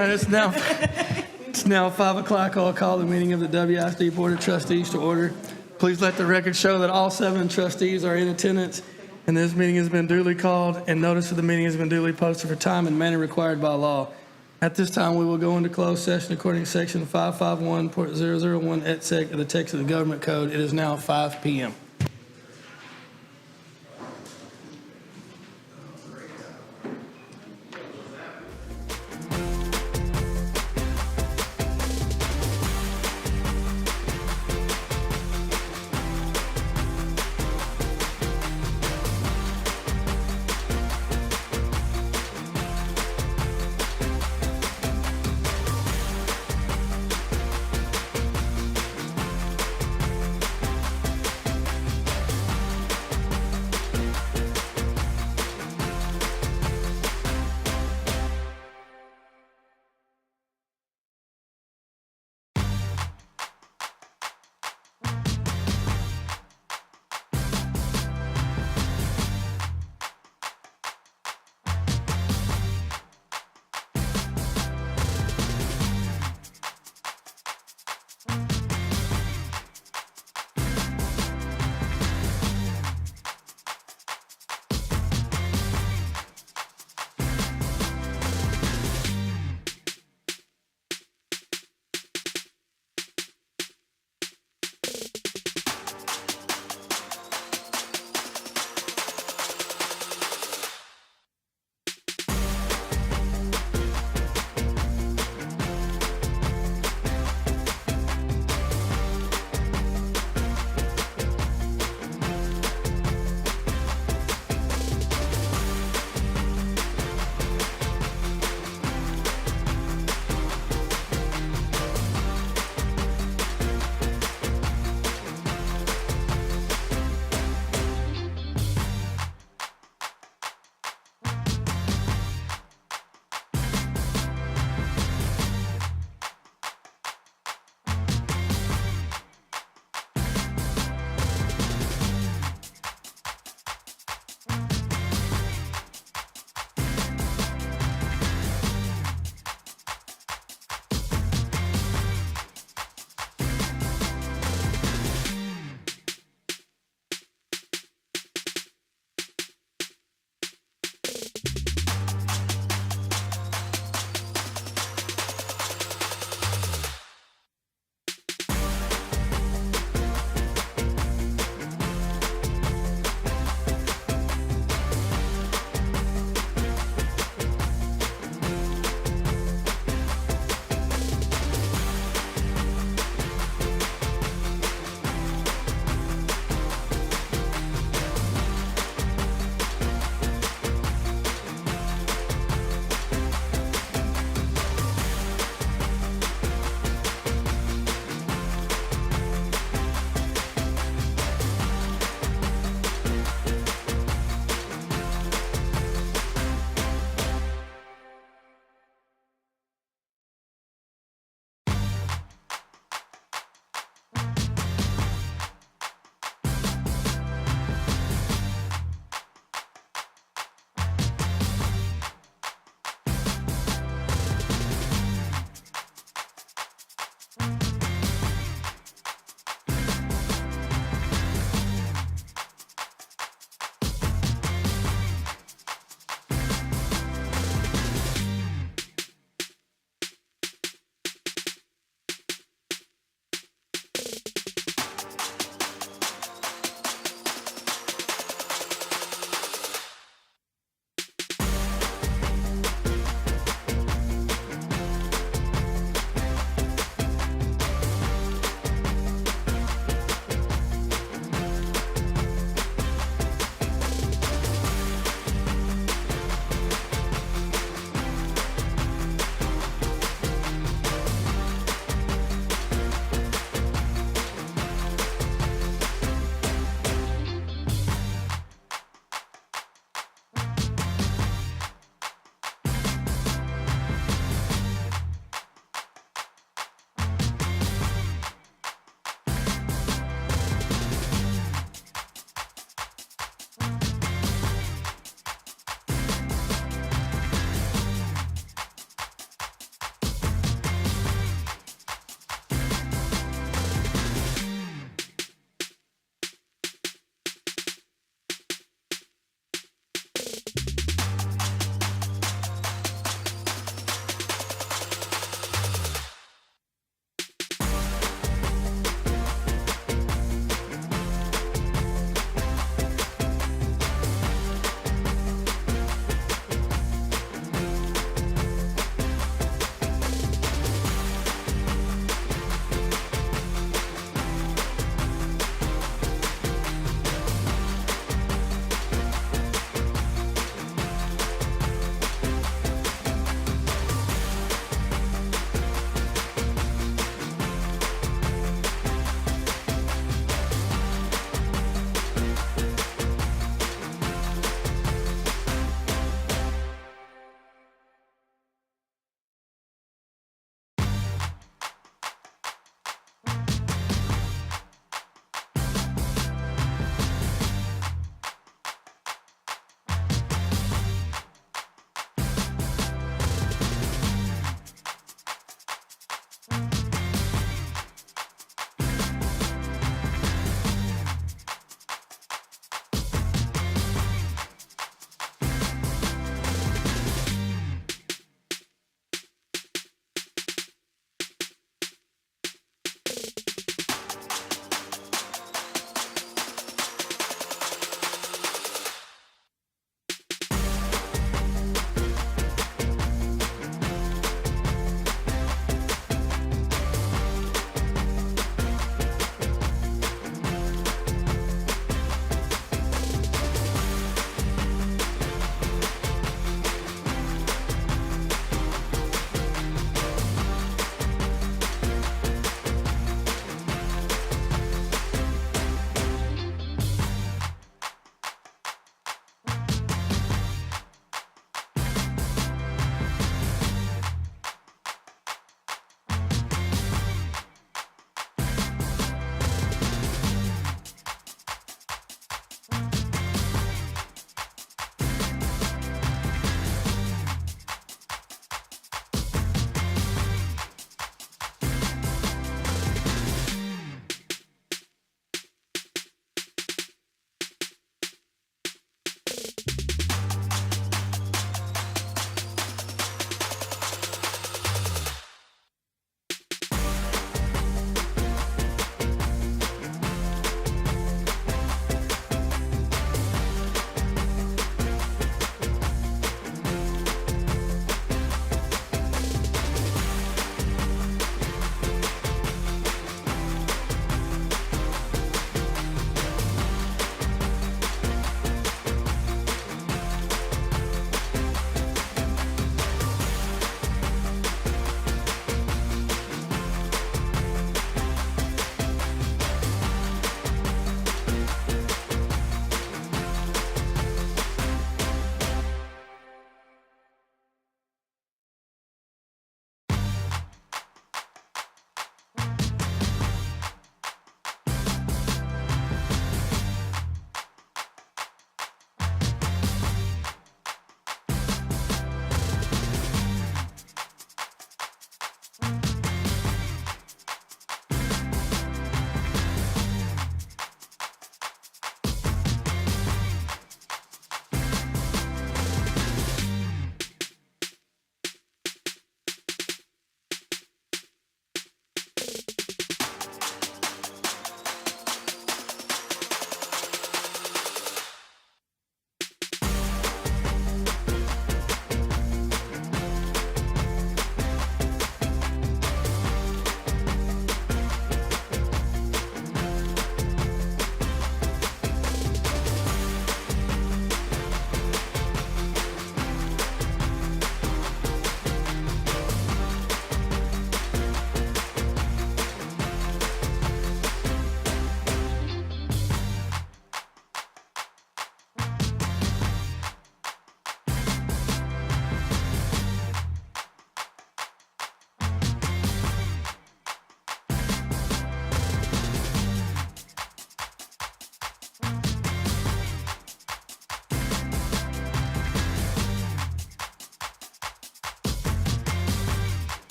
right, it's now 5 o'clock. I'll call the meeting of the WISD Board of Trustees to order. Please let the record show that all 7 trustees are in attendance, and this meeting has been duly called, and notice of the meeting has been duly posted for time and manner required by law. At this time, we will go into closed session according to Section 551.001 et sec of the text of the Government Code. It is now 5 p.m.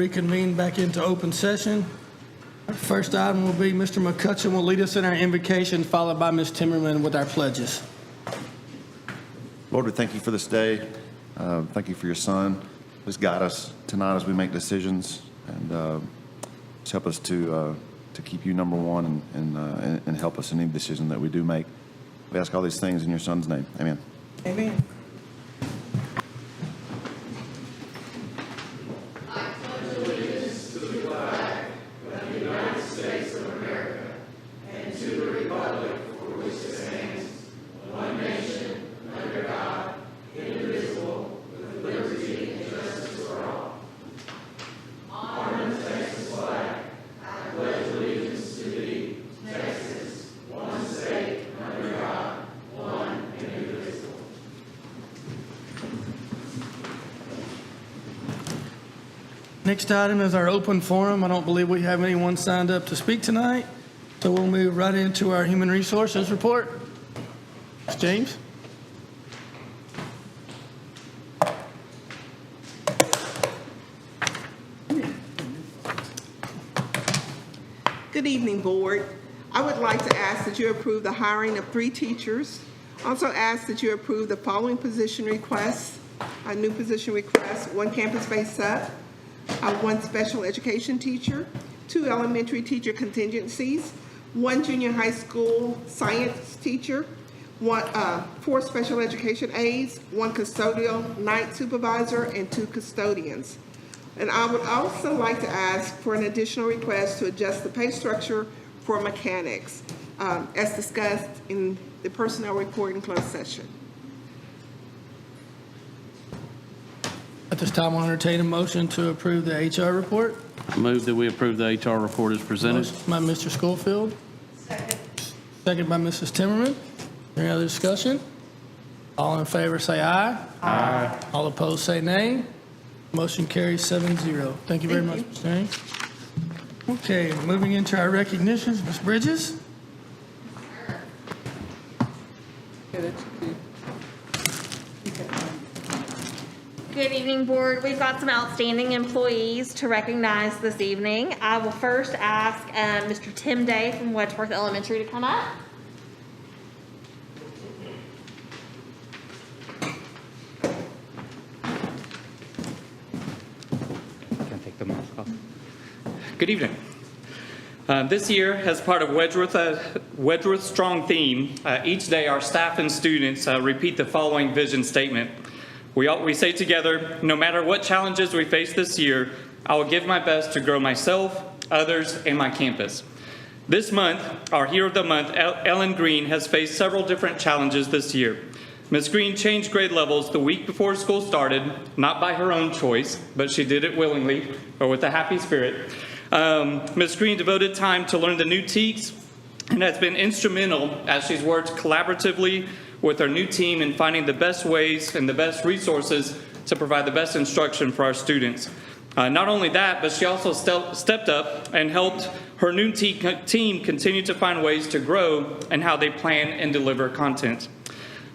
reconvene back into open session. Our first item will be Mr. McCutcheon will lead us in our invocation, followed by Ms. Timmerman with our pledges. Lord, we thank you for this day. Thank you for your son. Just guide us tonight as we make decisions, and just help us to keep you number one, and help us in any decision that we do make. We ask all these things in your son's name. Amen. Amen. Next item is our open forum. I don't believe we have anyone signed up to speak tonight, so we'll move right into our human resources report. Ms. James? Good evening, Board. I would like to ask that you approve the hiring of 3 teachers. Also ask that you approve the following position requests, a new position request: 1 campus-based sub, 1 special education teacher, 2 elementary teacher contingencies, 1 junior high school science teacher, 4 special education aides, 1 custodial night supervisor, and 2 custodians. And I would also like to ask for an additional request to adjust the pay structure for mechanics, as discussed in the personnel report in closed session. At this time, I'll entertain a motion to approve the HR report. I move that we approve the HR report as presented. Motion by Mr. Schofield. Second by Mrs. Timmerman. Any other discussion? All in favor say aye. Aye. All opposed say nay. Motion carries 7-0. Thank you very much, Ms. James. Okay, moving into our recognitions, Ms. Bridges. Good evening, Board. We've got some outstanding employees to recognize this evening. I will first ask Mr. Tim Day from Wedgeworth Elementary to come up. Can't take the mask off. Good evening. This year, as part of Wedgeworth's strong theme, each day our staff and students repeat the following vision statement. We say together, no matter what challenges we face this year, I will give my best to grow myself, others, and my campus. This month, our Hero of the Month, Ellen Green, has faced several different challenges this year. Ms. Green changed grade levels the week before school started, not by her own choice, but she did it willingly, or with a happy spirit. Ms. Green devoted time to learn the new TEKS and has been instrumental as she's worked collaboratively with our new team in finding the best ways and the best resources to provide the best instruction for our students. Not only that, but she also stepped up and helped her new team continue to find ways to grow and how they plan and deliver content.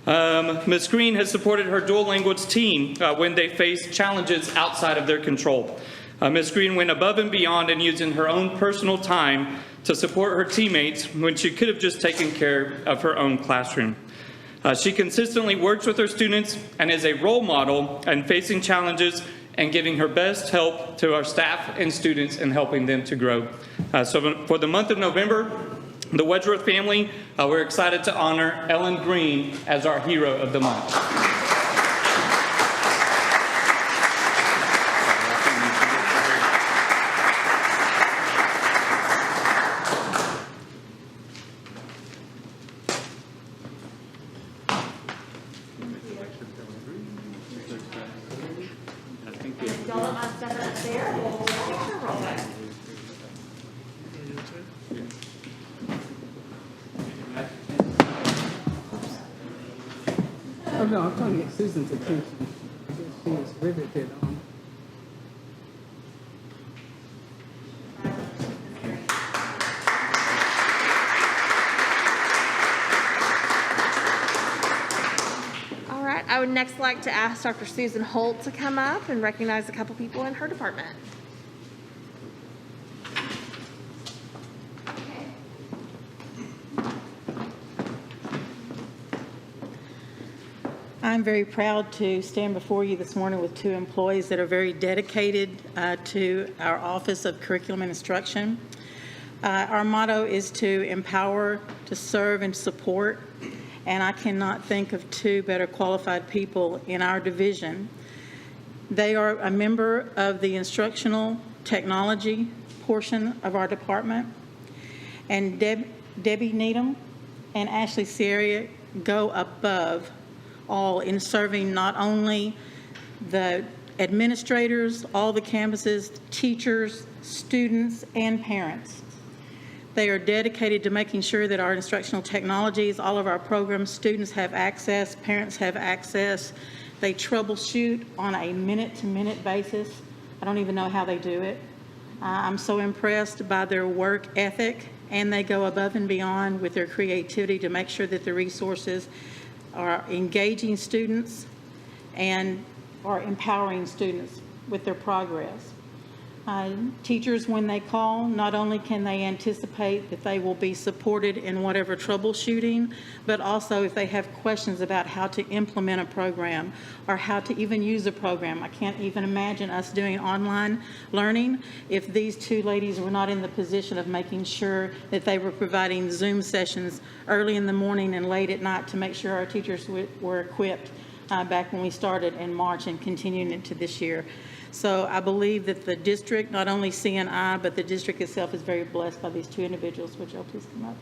Ms. Green has supported her dual language team when they faced challenges outside of their control. Ms. Green went above and beyond in using her own personal time to support her teammates when she could have just taken care of her own classroom. She consistently works with her students and is a role model in facing challenges and giving her best help to our staff and students in helping them to grow. So for the month of November, the Wedgeworth family, we're excited to honor Ellen Green as our Hero of the Month. Oh, no, I'm trying to get Susan's attention. I guess she is riveted on. All right, I would next like to ask Dr. Susan Holt to come up and recognize a couple people in her department. I'm very proud to stand before you this morning with two employees that are very dedicated to our Office of Curriculum and Instruction. Our motto is to empower, to serve, and support, and I cannot think of two better qualified people in our division. They are a member of the instructional technology portion of our department, and Debbie Needham and Ashley Sierra go above all in serving not only the administrators, all the campuses, teachers, students, and parents. They are dedicated to making sure that our instructional technologies, all of our programs, students have access, parents have access. They troubleshoot on a minute-to-minute basis. I don't even know how they do it. I'm so impressed by their work ethic, and they go above and beyond with their creativity to make sure that the resources are engaging students and are empowering students with their progress. Teachers, when they call, not only can they anticipate that they will be supported in whatever troubleshooting, but also if they have questions about how to implement a program or how to even use a program. I can't even imagine us doing online learning if these two ladies were not in the position of making sure that they were providing Zoom sessions early in the morning and late at night to make sure our teachers were equipped back when we started in March and continuing into this year. So I believe that the district, not only CNI, but the district itself is very blessed by these two individuals. Would y'all please come up?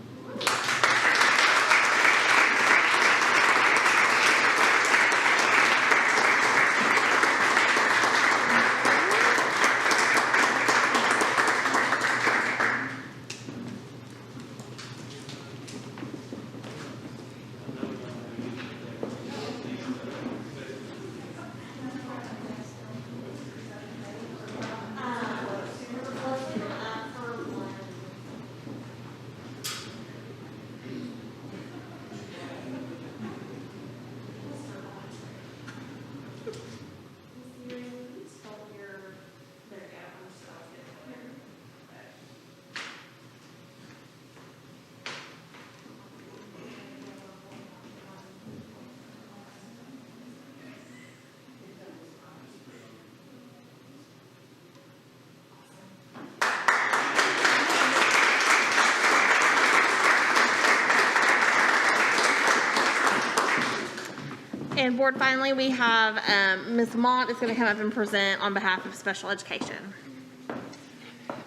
And board, finally, we have Ms. Mont is going to come up and present on behalf of special education.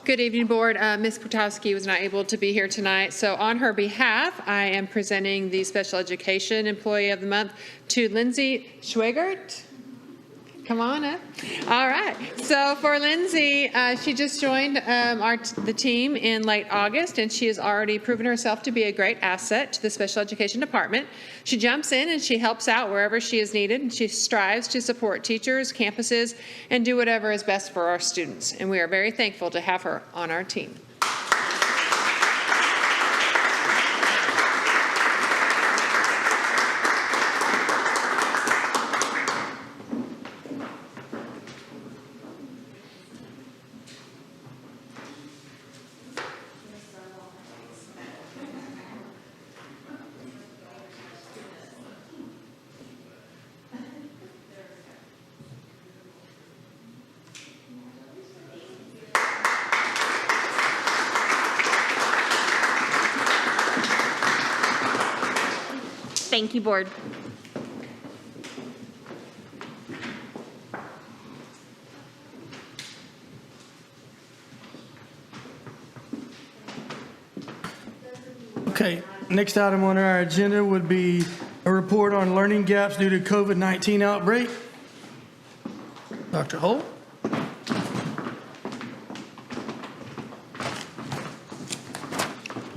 Good evening, Board. Ms. Portowski was not able to be here tonight, so on her behalf, I am presenting the Special Education Employee of the Month to Lindsay Schwegert. Come on up. All right. So for Lindsay, she just joined the team in late August, and she has already proven herself to be a great asset to the Special Education Department. She jumps in and she helps out wherever she is needed, and she strives to support teachers, campuses, and do whatever is best for our students. And we are very thankful to have her on our team. Thank you, board. Okay, next item on our agenda would be a report on learning gaps due to COVID-19 outbreak. Dr. Holt?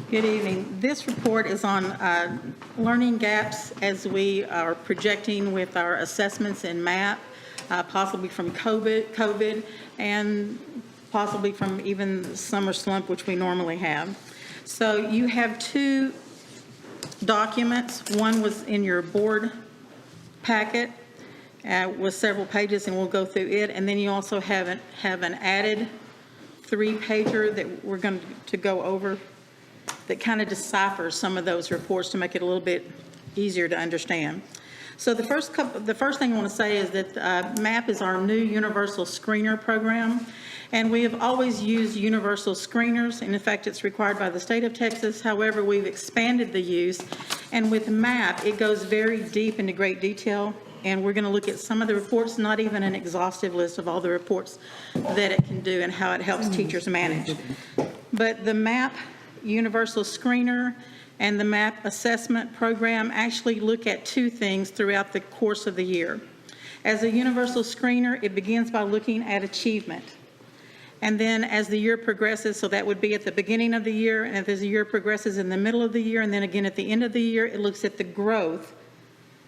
Good evening. This report is on learning gaps as we are projecting with our assessments in MAP, possibly from COVID, and possibly from even the summer slump, which we normally have. So you have two documents. One was in your board packet with several pages, and we'll go through it. And then you also have an added 3-pager that we're going to go over that kind of deciphers some of those reports to make it a little bit easier to understand. So the first thing I want to say is that MAP is our new universal screener program, and we have always used universal screeners, and in fact, it's required by the state of Texas. However, we've expanded the use, and with MAP, it goes very deep into great detail, and we're going to look at some of the reports, not even an exhaustive list of all the reports that it can do and how it helps teachers manage. But the MAP universal screener and the MAP assessment program actually look at two things throughout the course of the year. As a universal screener, it begins by looking at achievement. And then as the year progresses, so that would be at the beginning of the year, and as the year progresses in the middle of the year, and then again at the end of the year, it looks at the growth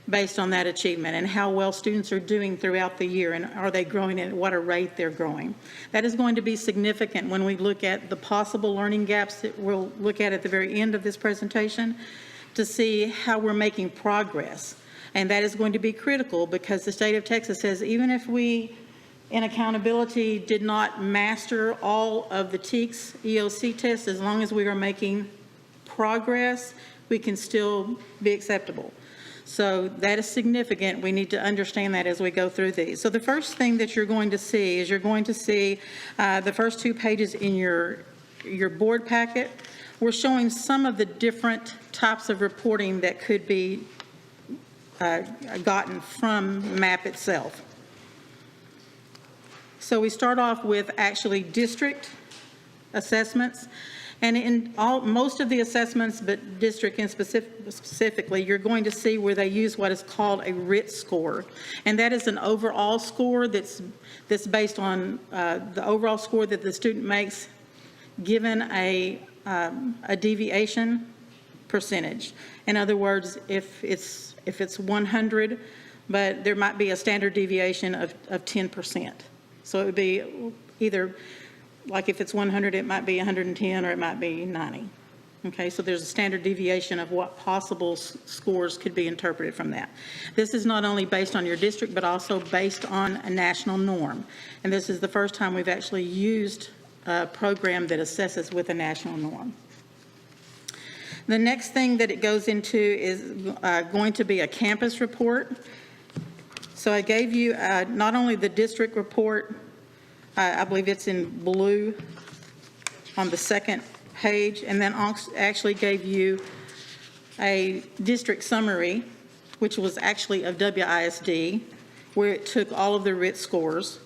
based on that achievement and how well students are doing throughout the year, and are they growing and at what a rate they're growing. That is going to be significant when we look at the possible learning gaps that we'll look at the very end of this presentation to see how we're making progress. And that is going to be critical because the state of Texas says even if we in accountability did not master all of the TEKS EOC tests, as long as we are making progress, we can still be acceptable. So that is significant. We need to understand that as we go through these. So the first thing that you're going to see is you're going to see the first 2 pages in your board packet. We're showing some of the different types of reporting that could be gotten from MAP itself. So we start off with actually district assessments. And in most of the assessments, but district and specifically, you're going to see where they use what is called a RIT score. And that is an overall score that's based on the overall score that the student makes given a deviation percentage. In other words, if it's 100, but there might be a standard deviation of 10%. So it would be either, like if it's 100, it might be 110 or it might be 90. Okay, so there's a standard deviation of what possible scores could be interpreted from that. This is not only based on your district, but also based on a national norm. And this is the first time we've actually used a program that assesses with a national norm. The next thing that it goes into is going to be a campus report. So I gave you not only the district report, I believe it's in blue on the second page, and then actually gave you a district summary, which was actually of WISD, where it took all of the RIT scores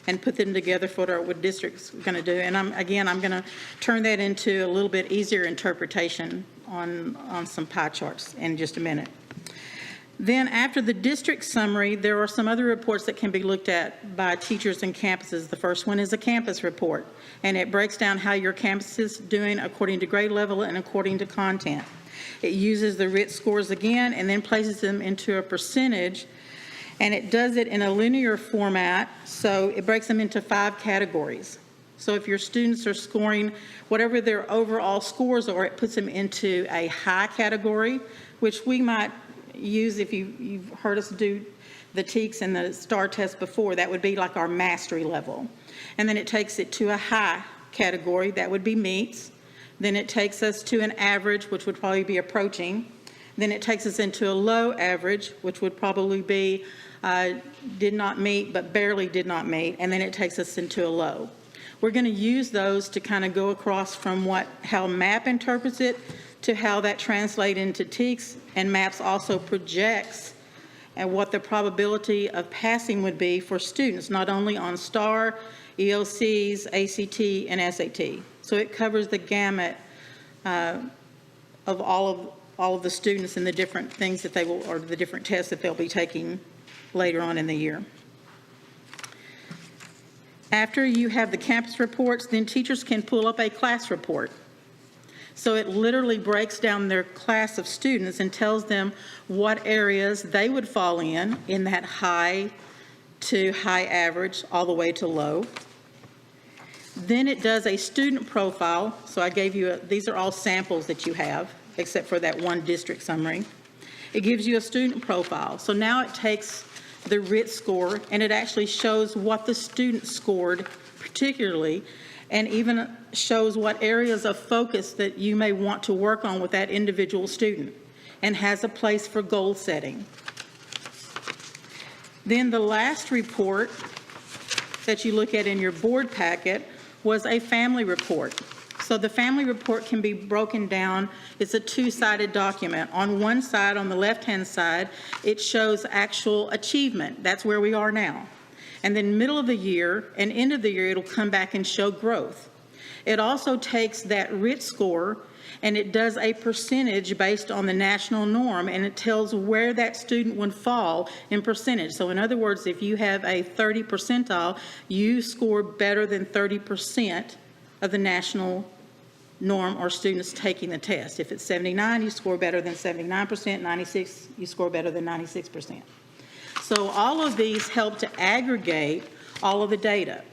and put them together for what district's going to do. And I'm going to turn that into a little bit easier interpretation on some pie charts in just a minute. Then after the district summary, there are some other reports that can be looked at by teachers and campuses. The first one is a campus report, and it breaks down how your campus is doing according to grade level and according to content. It uses the RIT scores again and then places them into a percentage, and it does it in a linear format, so it breaks them into 5 categories. So if your students are scoring whatever their overall scores are, it puts them into a high category, which we might use if you've heard us do the TEKS and the STAR test before. That would be like our mastery level. And then it takes it to a high category, that would be meets. Then it takes us to an average, which would probably be approaching. Then it takes us into a low average, which would probably be did not meet but barely did not meet. And then it takes us into a low. We're going to use those to kind of go across from how MAP interprets it to how that translates into TEKS, and MAPS also projects and what the probability of passing would be for students, not only on STAR, ELCs, ACT, and SAT. So it covers the gamut of all of the students and the different things that they will, or the different tests that they'll be taking later on in the year. After you have the campus reports, then teachers can pull up a class report. So it literally breaks down their class of students and tells them what areas they would fall in that high to high average all the way to low. Then it does a student profile. So I gave you, these are all samples that you have, except for that one district summary. It gives you a student profile. So now it takes the RIT score and it actually shows what the student scored particularly, and even shows what areas of focus that you may want to work on with that individual student, and has a place for goal setting. Then the last report that you look at in your board packet was a family report. So the family report can be broken down. It's a two-sided document. On one side, on the left-hand side, it shows actual achievement. That's where we are now. And then middle of the year and end of the year, it'll come back and show growth. It also takes that RIT score and it does a percentage based on the national norm, and it tells where that student would fall in percentage. So in other words, if you have a 30 percentile, you score better than 30% of the national norm or students taking the test. If it's 79, you score better than 79%, 96, you score better than 96%. So all of these help to aggregate all of the data.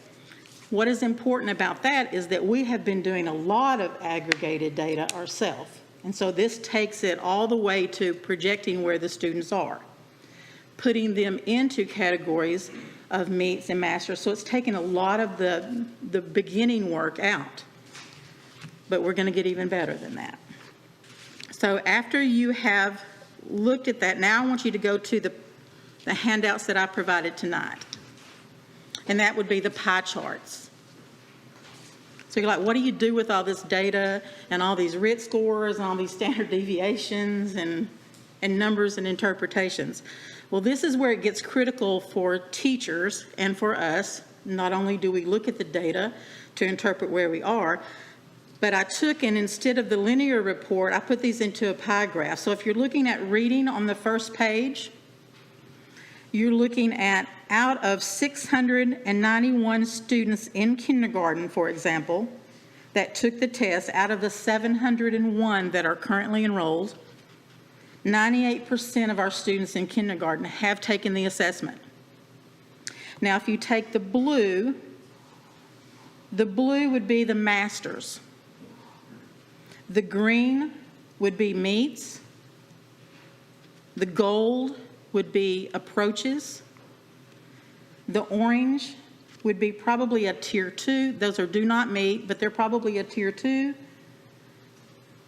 What is important about that is that we have been doing a lot of aggregated data ourselves. And so this takes it all the way to projecting where the students are, putting them into categories of meets and masters. So it's taken a lot of the beginning work out, but we're going to get even better than that. So after you have looked at that, now I want you to go to the handouts that I provided tonight. And that would be the pie charts. So you're like, what do you do with all this data and all these RIT scores and all these standard deviations and numbers and interpretations? Well, this is where it gets critical for teachers and for us. Not only do we look at the data to interpret where we are, but I took and instead of the linear report, I put these into a pie graph. So if you're looking at reading on the first page, you're looking at out of 691 students in kindergarten, for example, that took the test, out of the 701 that are currently enrolled, 98% of our students in kindergarten have taken the assessment. Now, if you take the blue would be the masters. The green would be meets. The gold would be approaches. The orange would be probably a tier 2. Those are do not meet, but they're probably a tier 2.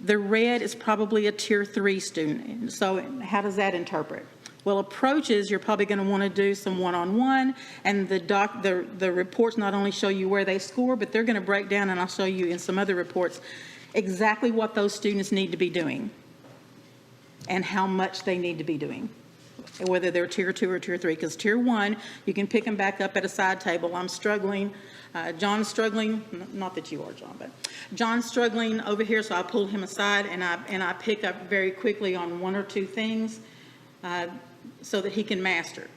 The red is probably a tier 3 student. So how does that interpret? Well, approaches, you're probably going to want to do some one-on-one, and the reports not only show you where they score, but they're going to break down, and I'll show you in some other reports, exactly what those students need to be doing and how much they need to be doing, whether they're tier 2 or tier 3, because tier 1, you can pick them back up at a side table. I'm struggling. John's struggling. Not that you are, John, but John's struggling over here, so I pull him aside, and I pick up very quickly on one or two things so that he can master.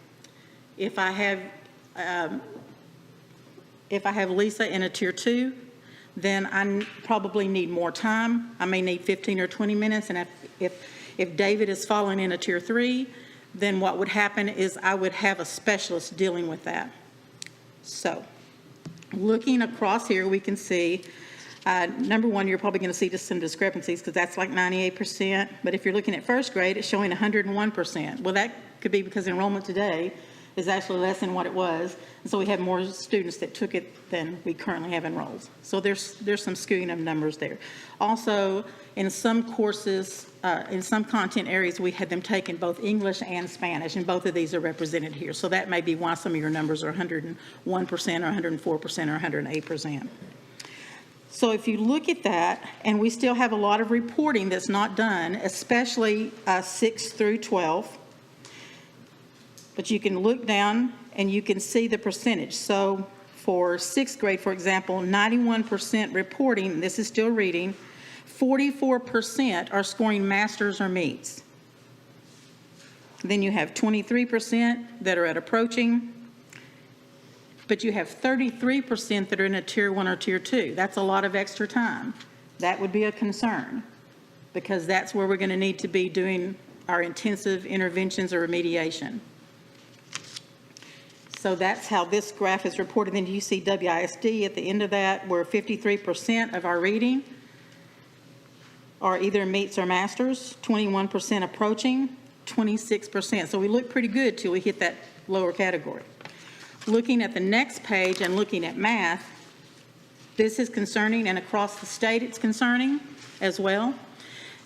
If I have Lisa in a tier 2, then I probably need more time. I may need 15 or 20 minutes, and if David is falling in a tier 3, then what would happen is I would have a specialist dealing with that. So looking across here, we can see, number one, you're probably going to see just some discrepancies because that's like 98%. But if you're looking at first grade, it's showing 101%. Well, that could be because enrollment today is actually less than what it was. And so we have more students that took it than we currently have enrolled. So there's some skewing of numbers there. Also, in some courses, in some content areas, we had them taking both English and Spanish, and both of these are represented here. So that may be why some of your numbers are 101% or 104% or 108%. So if you look at that, and we still have a lot of reporting that's not done, especially 6 through 12, but you can look down and you can see the percentage. So for 6th grade, for example, 91% reporting, this is still reading, 44% are scoring masters or meets. Then you have 23% that are at approaching, but you have 33% that are in a tier 1 or tier 2. That's a lot of extra time. That would be a concern because that's where we're going to need to be doing our intensive interventions or remediation. So that's how this graph is reported. Then you see WISD at the end of that, where 53% of our reading are either meets or masters, 21% approaching, 26%. So we look pretty good till we hit that lower category. Looking at the next page and looking at math, this is concerning, and across the state it's concerning as well.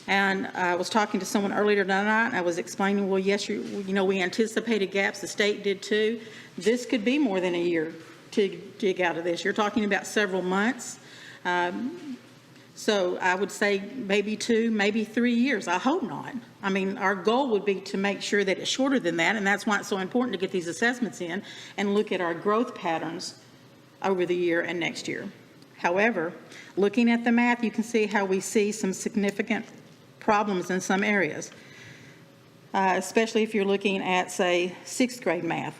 And I was talking to someone earlier tonight, and I was explaining, well, yes, we anticipated gaps, the state did too. This could be more than a year to dig out of this. You're talking about several months. So I would say maybe 2, maybe 3 years. I hope not. I mean, our goal would be to make sure that it's shorter than that, and that's why it's so important to get these assessments in and look at our growth patterns over the year and next year. However, looking at the math, you can see how we see some significant problems in some areas, especially if you're looking at, say, 6th grade math.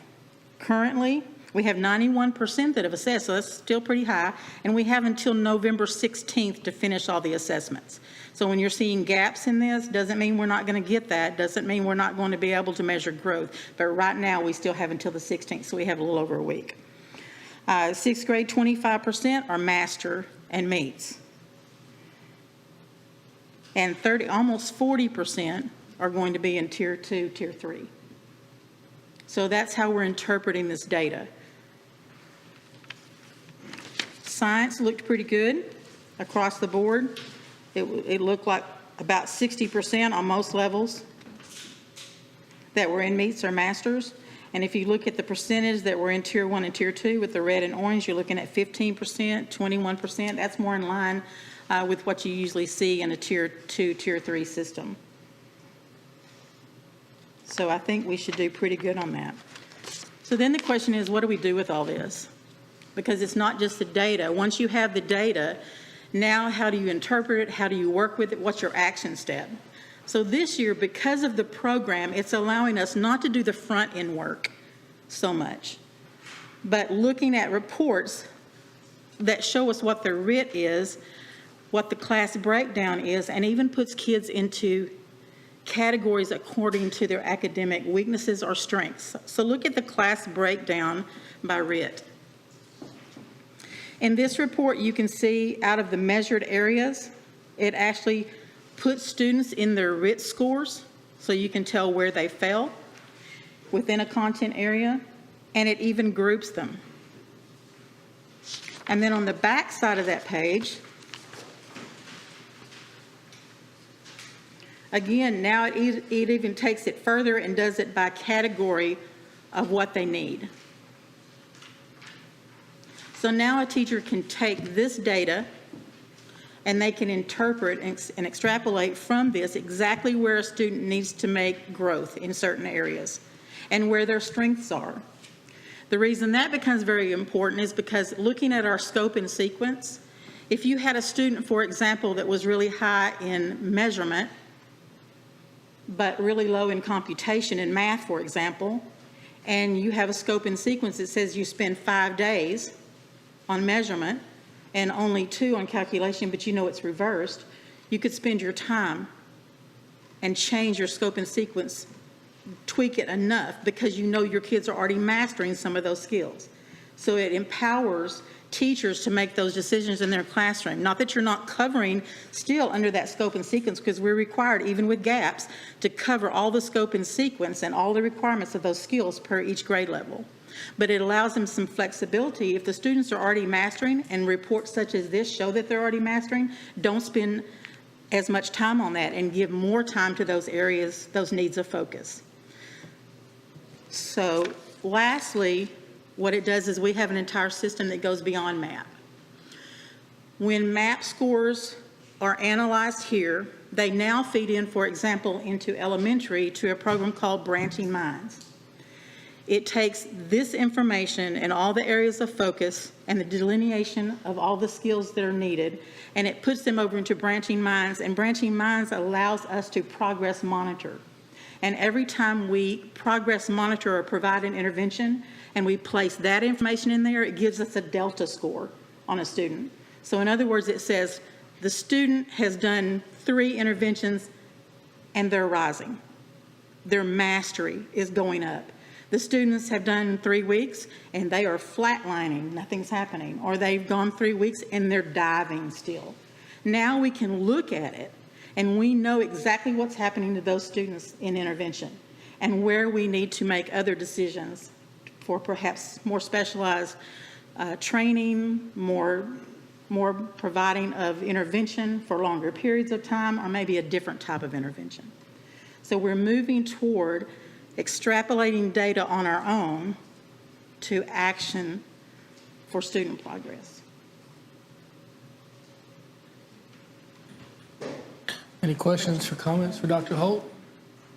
Currently, we have 91% that have assessed, so that's still pretty high, and we have until November 16th to finish all the assessments. So when you're seeing gaps in this, doesn't mean we're not going to get that, doesn't mean we're not going to be able to measure growth, but right now we still have until the 16th, so we have a little over a week. 6th grade, 25% are master and meets. And almost 40% are going to be in Tier 2, Tier 3. So that's how we're interpreting this data. Science looked pretty good across the board. It looked like about 60% on most levels that were in meets or masters. And if you look at the percentage that were in Tier 1 and Tier 2 with the red and orange, you're looking at 15%, 21%. That's more in line with what you usually see in a Tier 2, Tier 3 system. So I think we should do pretty good on that. So then the question is, what do we do with all this? Because it's not just the data. Once you have the data, now how do you interpret it? How do you work with it? What's your action step? So this year, because of the program, it's allowing us not to do the front end work so much, but looking at reports that show us what the RIT is, what the class breakdown is, and even puts kids into categories according to their academic weaknesses or strengths. So look at the class breakdown by RIT. In this report, you can see out of the measured areas, it actually puts students in their RIT scores, so you can tell where they fell within a content area, and it even groups them. And then on the back side of that page, again, now it even takes it further and does it by category of what they need. So now a teacher can take this data and they can interpret and extrapolate from this exactly where a student needs to make growth in certain areas and where their strengths are. The reason that becomes very important is because looking at our scope and sequence, if you had a student, for example, that was really high in measurement, but really low in computation in math, for example, and you have a scope and sequence that says you spend 5 days on measurement and only 2 on calculation, but you know it's reversed, you could spend your time and change your scope and sequence, tweak it enough because you know your kids are already mastering some of those skills. So it empowers teachers to make those decisions in their classroom. Not that you're not covering still under that scope and sequence, because we're required, even with gaps, to cover all the scope and sequence and all the requirements of those skills per each grade level. But it allows them some flexibility. If the students are already mastering and reports such as this show that they're already mastering, don't spend as much time on that and give more time to those areas, those needs of focus. So lastly, what it does is we have an entire system that goes beyond MAP. When MAP scores are analyzed here, they now feed in, for example, into elementary to a program called Branching Minds. It takes this information and all the areas of focus and the delineation of all the skills that are needed, and it puts them over into Branching Minds, and Branching Minds allows us to progress monitor. And every time we progress monitor or provide an intervention and we place that information in there, it gives us a delta score on a student. So in other words, it says the student has done 3 interventions and they're rising. Their mastery is going up. The students have done 3 weeks and they are flatlining, nothing's happening. Or they've gone 3 weeks and they're diving still. Now we can look at it and we know exactly what's happening to those students in intervention and where we need to make other decisions for perhaps more specialized training, more more providing of intervention for longer periods of time, or maybe a different type of intervention. So we're moving toward extrapolating data on our own to action for student progress. Any questions or comments for Dr. Holt?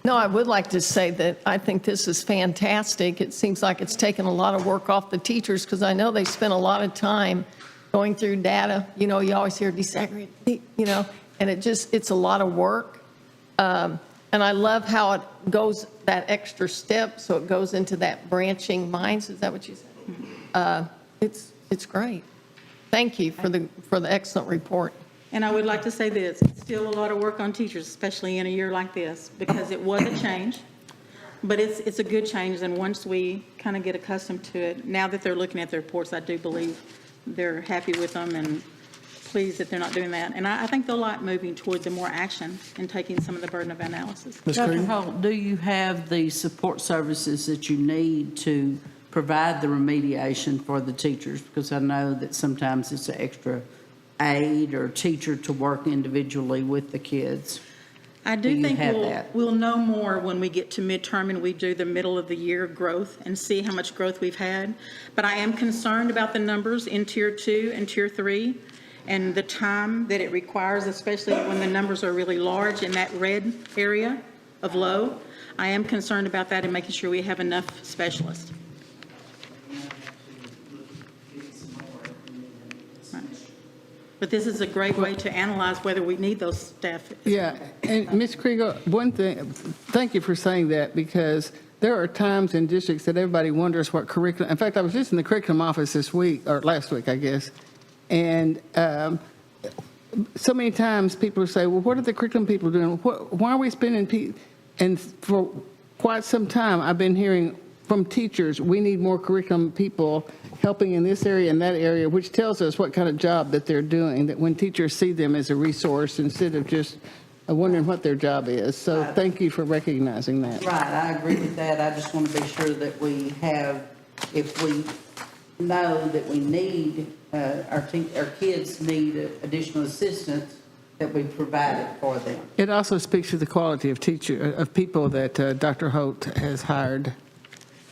No, I would like to say that I think this is fantastic. It seems like it's taken a lot of work off the teachers because I know they spend a lot of time going through data. You know, you always hear disaggregate, you know, and it's a lot of work. And I love how it goes that extra step, so it goes into that branching minds. Is that what you said? It's great. Thank you for the excellent report. And I would like to say this, it's still a lot of work on teachers, especially in a year like this, because it was a change, but it's a good change, and once we kind of get accustomed to it, now that they're looking at the reports, I do believe they're happy with them and pleased that they're not doing that. And I think they'll like moving towards the more action and taking some of the burden of analysis. Ms. Dr. Creedy? Holt, do you have the support services that you need to provide the remediation for the teachers? Because I know that sometimes it's an extra aide or teacher to work individually with the kids. I Do do you think have that? we'll know more when we get to midterm and we do the middle of the year growth and see how much growth we've had. But I am concerned about the numbers in Tier 2 and Tier 3 and the time that it requires, especially when the numbers are really large in that red area of low. I am concerned about that and making sure we have enough specialists. But this is a great way to analyze whether we need those staff. Yeah, and Ms. Krieger, one thing, thank you for saying that, because there are times in districts that everybody wonders what curriculum, in fact, I was just in the curriculum office this week, or last week, I guess, and so many times people say, well, what are the curriculum people doing? Why are we spending, and for quite some time, I've been hearing from teachers, we need more curriculum people helping in this area and that area, which tells us what kind of job that they're doing, that when teachers see them as a resource instead of just wondering what their job is. So thank you for recognizing that. Right, I agree with that. I just want to be sure that we have, if we know that we need, our kids need additional assistance, that we provide it for them. It also speaks to the quality of people that Dr. Holt has hired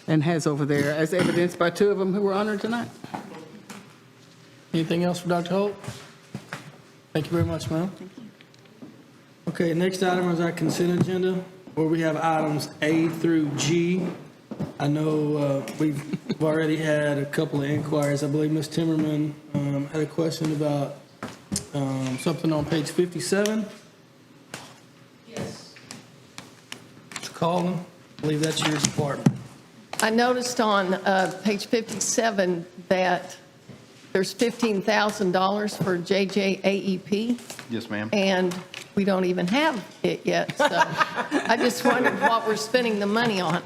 and has over there, as evidenced by two of them who were honored tonight. Anything else for Dr. Holt? Thank you very much, ma'am. Okay, next item is our consent agenda, where we have items A through G. I know we've already had a couple of inquiries. I believe Ms. Timmerman had a question about something on page 57. Yes. Mr. Collin, I believe that's your department. I noticed on page 57 that there's $15,000 for JJAEP, Yes, ma'am. and we don't even have it yet. So I just wondered what we're spending the money on.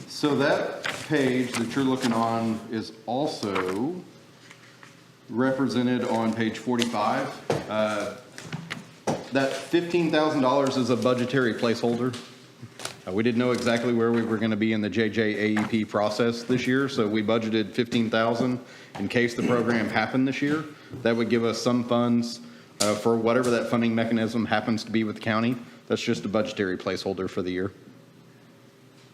So that page that you're looking on is also represented on page 45. That $15,000 is a budgetary placeholder. We didn't know exactly where we were going to be in the JJAEP process this year, so we budgeted $15,000 in case the program happened this year. That would give us some funds for whatever that funding mechanism happens to be with the county. That's just a budgetary placeholder for the year.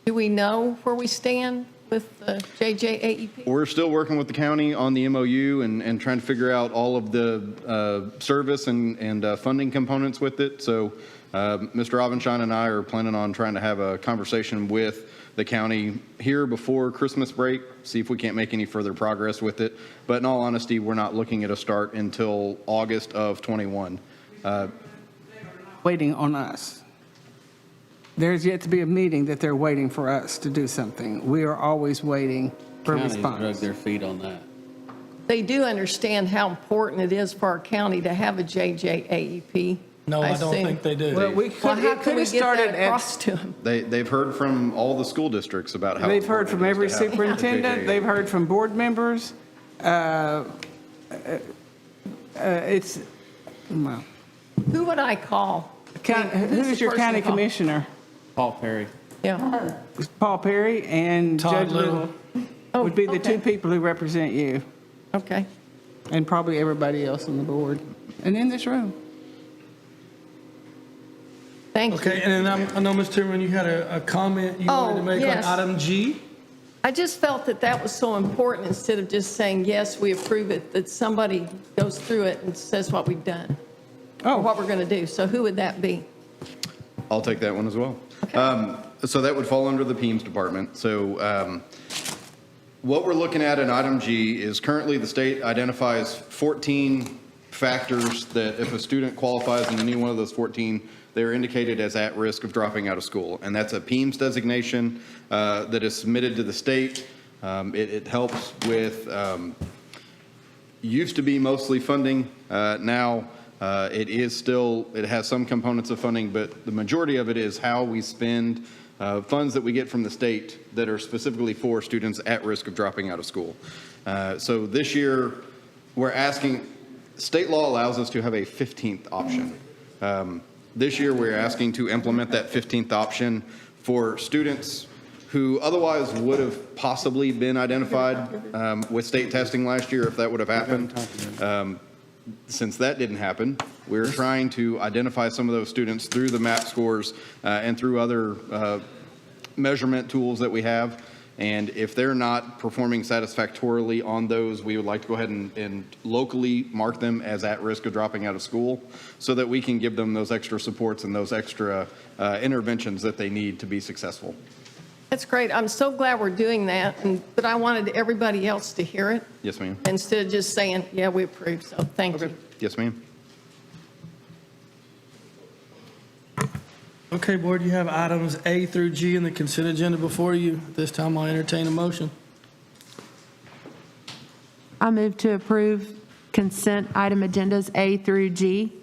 Do we know where we stand with the JJAEP? We're still working with the county on the MOU and trying to figure out all of the service and funding components with it. So Mr. Avenshine and I are planning on trying to have a conversation with the county here before Christmas break, see if we can't make any further progress with it. But in all honesty, we're not looking at a start until August of 21. Waiting on us. There's yet to be a meeting that they're waiting for us to do something. We are always waiting for a County's response. dragged their feet on that. They do understand how important it is for our county to have a JJAEP. No, I don't assume. think they do. Well, Well, how it can could we have get started that at, across to them? They've heard from all the school districts about how they've heard important from it is every to have a superintendent, JJAEP. they've heard from board members. It's, well, Who would I call? who's your the person county to call? commissioner? Paul Perry. Yeah. Paul Perry and Todd Judge Little. Little Oh, would be the two okay. people who represent you. Okay. and probably everybody else on the board and in this room. Thank you. Okay, and then I know, Ms. Timmerman, you had a comment you wanted to Oh, make on yes. item G. I just felt that that was so important, instead of just saying, yes, we approve it, that somebody goes through it and says what we've done, or what we're going to do. So who would that be? I'll take that one as well. So that would fall under the PEMS department. So what we're looking at in item G is currently the state identifies 14 factors that if a student qualifies in any one of those 14, they're indicated as at risk of dropping out of school. And that's a PEMS designation that is submitted to the state. It helps with, used to be mostly funding. Now it is still, it has some components of funding, but the majority of it is how we spend funds that we get from the state that are specifically for students at risk of dropping out of school. So this year, we're asking, state law allows us to have a 15th option. This year, we're asking to implement that 15th option for students who otherwise would have possibly been identified with state testing last year if that would have happened. Since that didn't happen, we're trying to identify some of those students through the MAP scores and through other measurement tools that we have. And if they're not performing satisfactorily on those, we would like to go ahead and locally mark them as at risk of dropping out of school so that we can give them those extra supports and those extra interventions that they need to be successful. That's great. I'm so glad we're doing that, but I wanted everybody else to hear it Yes, ma'am. instead of just saying, yeah, we approve. So thank you. Yes, ma'am. Okay, board, you have items A through G in the consent agenda before you. This time I'll entertain a motion. I move to approve consent item agendas A through G.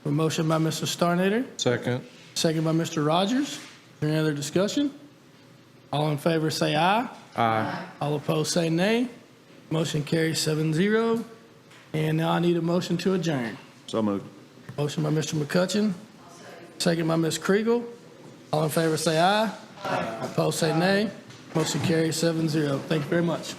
A motion by Mr. Starnader, Second. second by Mr. Rogers. Is there any other discussion? All in favor say aye. Aye. All opposed say nay. Motion carries 7-0. And now I need a motion to adjourn. So moved. Motion by Mr. McCutcheon, second by Ms. Kriegel. All in favor say aye. Opposed say nay. Motion carries 7-0. Thank you very much.